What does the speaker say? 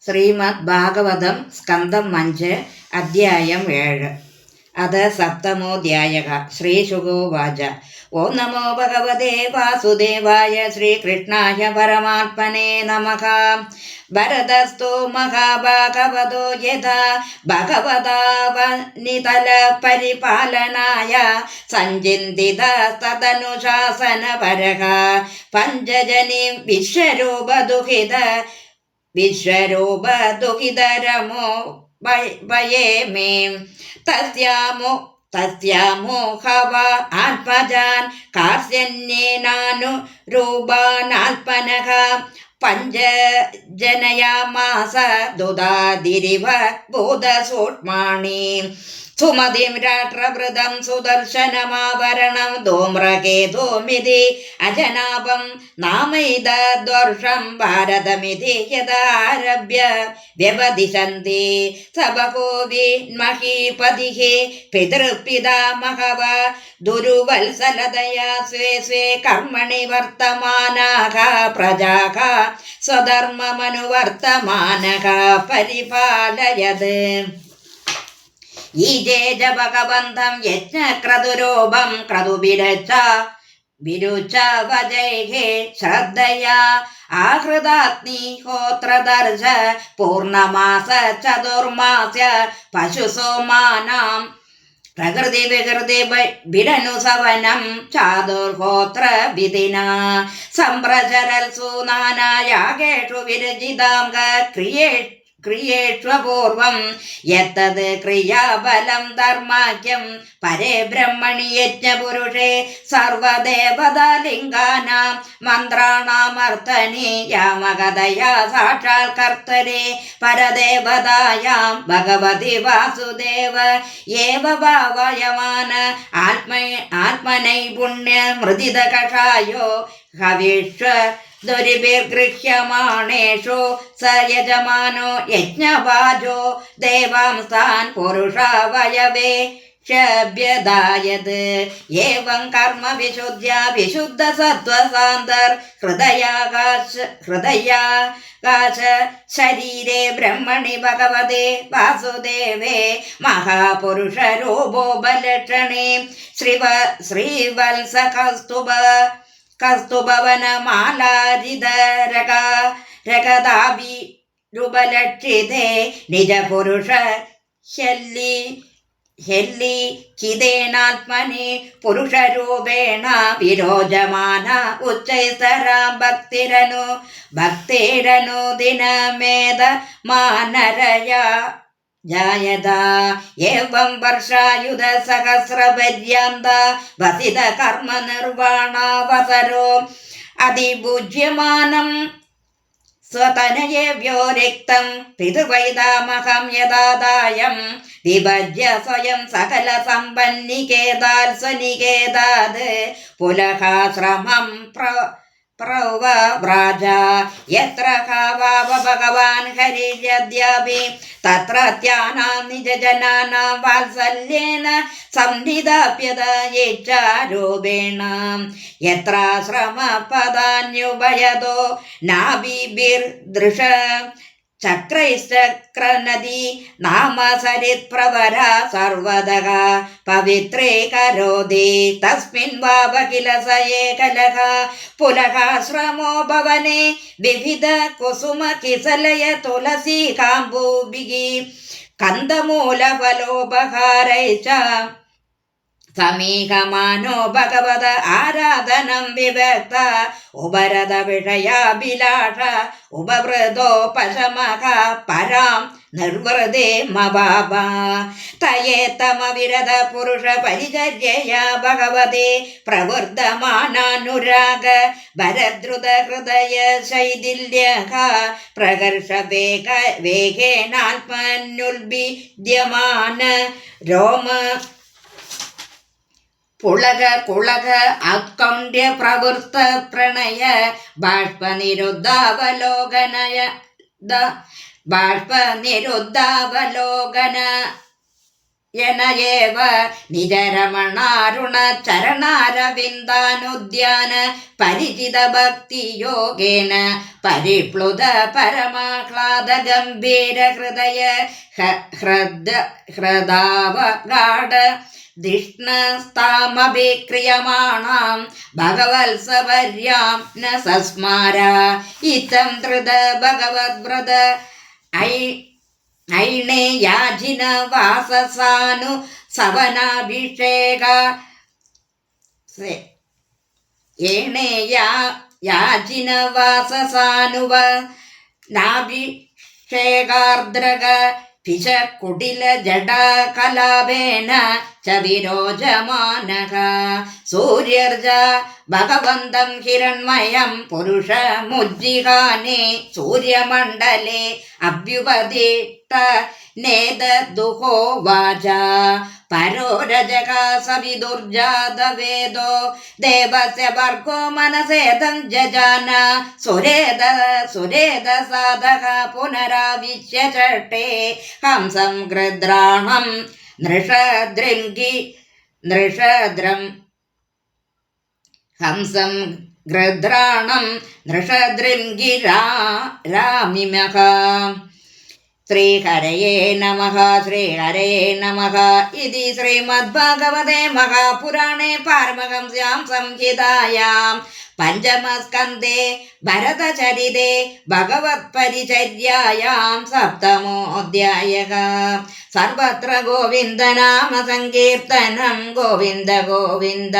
ശ്രീമദ് ഭാഗവതം സ്കന്ധം 5 അധ്യായം 7 അത് സപ്തമോധ്യായ. ശ്രീശുകോവാച. ഓം നമോ ഭഗവതേ വാസുദേവായ ശ്രീകൃഷ്ണായ പരമാത്മനേ നമഃ. ഭരതസ്തു മഹാഭാഗവതോ യഥാ ഭഗവതാവനിതല പരിപാലനായ സഞ്ചിന്തിതസ്തദനുശാസനപരഃ പഞ്ചജനീം വിശ്വരൂപദുഹിതരമോ ഭയേ തസ്യാമോഹവ ആത്മജാൻ കാർഷ്യന്യേനാനുരൂപാനാത്മനഃ പഞ്ചജനയാമാസ ദുദാതിരിവ ഭൂതസൂക്ഷ്മാണി സുമതിം രാഷ്ട്രവൃതം സുദർശനമാഭരണം ധൂമ്രകേതുമിതി അജനാഭം നാമൈതദ്വർഷം ഭാരതമിതി യഥാരഭ്യ വ്യവദിശന്തി സബഹുവിന്മഹീപതിഃ പിതൃപിതാമഹവ ദുരുവത്സലതയാ സ്വേ സ്വേ കർമ്മണി വർത്തമാനാഃ പ്രജാഃ സ്വധർമ്മമനുവർത്തമാനഃ പരിപാലയത്. ഈജേജ ഭഗവന്തം യജ്ഞക്രതുരൂപം ക്രതുബിരച്ച വജൈഃ ശ്രദ്ധയാ ആഹൃതാഗ്നിഹോത്രദർശ പൂർണ്ണമാസ ചതുർമാസ്യ പശുസോമാനാം പ്രകൃതി വികൃതി ബിരനുസവനം ചാതുർഹോത്ര വിധിന സംപ്രചരൽ സുനാനായാഗേഷു വിരജിതാം ക്രിയേഷ്വപൂർവം യത്തത് ക്രിയാബലം ധർമാഖ്യം പരേ ബ്രഹ്മണി യജ്ഞപുരുഷേ സർവദേവതാലിംഗാനാം മന്ത്രാണാമർത്ഥനി യാമകതയാ സാക്ഷാൽ കർത്തരേ പരദേവതായാം ഭഗവതി വാസുദേവ ഏവ ഭാവയമാന ആത്മനൈപുണ്യ മൃദിത കഷായോ ഹവിഷ്വ ദുരിഭിർഗൃഹ്യമാണേഷു സ യജമാനോ യജ്ഞവാജോ ദേവാംസ്ഥാൻ പുരുഷാവയവേ ക്ഷഭ്യദായത്. ഏവം കർമ്മ വിശുദ്ധ്യ വിശുദ്ധ സത്വസാന്തർ ഹൃദയാകാശ ശരീരേ ബ്രഹ്മണി ഭഗവതേ വാസുദേവേ മഹാപുരുഷരൂപോപലക്ഷണേ ശ്രീവത്സ കസ്തുഭവനമാലാരിതരകദാഭിരുപലക്ഷിതേ നിജപുരുഷ ഹിതേനാത്മനി പുരുഷരൂപേണ വിരോജമാന ഉച്ചൈസ്തരാം ഭക്തിരനു ദിനമേധ മാനരയാ ജായത. ഏവം വർഷായുധ സഹസ്രപര്യാന്ത വസിത കർമ്മ നിർവാണാവസരോ അതിഭുജ്യമാനം സ്വതനയേഭ്യോ രക്തം പിതൃവൈതാമഹം യഥാദായം വിഭജ്യ സ്വയം സകല സമ്പന്നികേതാൽ സ്വനികേതാത് പുലഹാശ്രമം പ്രവ്രജ യത്ര കാവാവ ഭഗവാൻ ഹരിര്യദ്യാപി തത്രത്യാനാം നിജജനാനാം വാത്സല്യേന സംനിധാപ്യത യേച്ഛാരൂപേണ യത്രാശ്രമപദാന്യുഭയതോ നാഭിഭിർദൃശ ചക്രൈശ്ചക്രനദി നാമ സരിത് പ്രവര സർവദഃ പവിത്രേ കരോതി തസ്മിൻ വാവകില സ ഏകലഃ പുലഹാശ്രമോ ഭവനെ വിവിധ കുസുമ കിസലയ തുളസി കാംബൂഭിഃ കന്ദമൂല ഫലോപഹാരൈശ്ച സമീഹമാനോ ഭഗവത ആരാധനം വിഭക്ത ഉപരത വിഷയാഭിലാഷ ഉപവൃതോ പശമഃ പരാം നിർവൃതേ മവാപ തയേത്തമവിരത പുരുഷ പരിചര്യയാ ഭഗവതേ പ്രവൃദ്ധമാനാനുരാഗ ഭരദ്രുത ഹൃദയ ശൈഥില്യഃ പ്രകർഷ വേഗേനാത്മന്യുൽഭിദ്യമാന രോമ പുളക കുളക ഔത്കണ്ഠ്യ പ്രവൃത്ത പ്രണയ ബാഷ്പനിരുദ്ധാവലോകന യനയേവ നിജരമണാരുണ ചരണാരവിന്ദാനുദ്യാന പരിചിത ഭക്തിയോഗേന പരിപ്ലുത പരമാഹ്ലാദ ഗംഭീര ഹൃദയ ഹൃദാവഗാഢ ധിഷ്ണസ്താമഭിക്രിയമാണാം ഭഗവത്സപര്യാം ന സസ്മാര ഇത്തം ധൃത ഭഗവദ്വ്രത ഐണേയാജിന വാസസാനു സവനാഭിഷേക യാജിന വാസസാനുവ നാഭിഷേകാർദ്രക പിശകുടില ജഡകലാപേന ച വിരോചമാനഃ സൂര്യർജ ഭഗവന്തം ഹിരണ്മയം പുരുഷമുജ്ജിഹാനെ സൂര്യമണ്ഡലേ അഭ്യുപദിഷ്ട നേതദുഹോവാച പരോ രജക സവിദുർജാതവേദോ ദേവസ്യ ഭർഗോ മനസേതം ജജാന സുരേത സാധക പുനരാവിശ്യ ചട്ടേ ഹംസം ഗൃദ്രാണം നൃഷദ്രം ഹംസം ഗൃദ്രാണം നൃഷദൃംഗിരാമിമഃ ശ്രീഹരയേ നമഃ ശ്രീഹരയേ നമഃ ഇതി ശ്രീമദ്ഭാഗവതേ മഹാപുരാണേ പാരമഹംസ്യാം സംഹിതായാം പഞ്ചമസ്കന്ധേ ഭരതചരിതേ ഭഗവത്പരിചര്യായാം സപ്തമോऽധ്യായഃ സർവത്ര ഗോവിന്ദനാമ സങ്കീർത്തനം ഗോവിന്ദ ഗോവിന്ദ.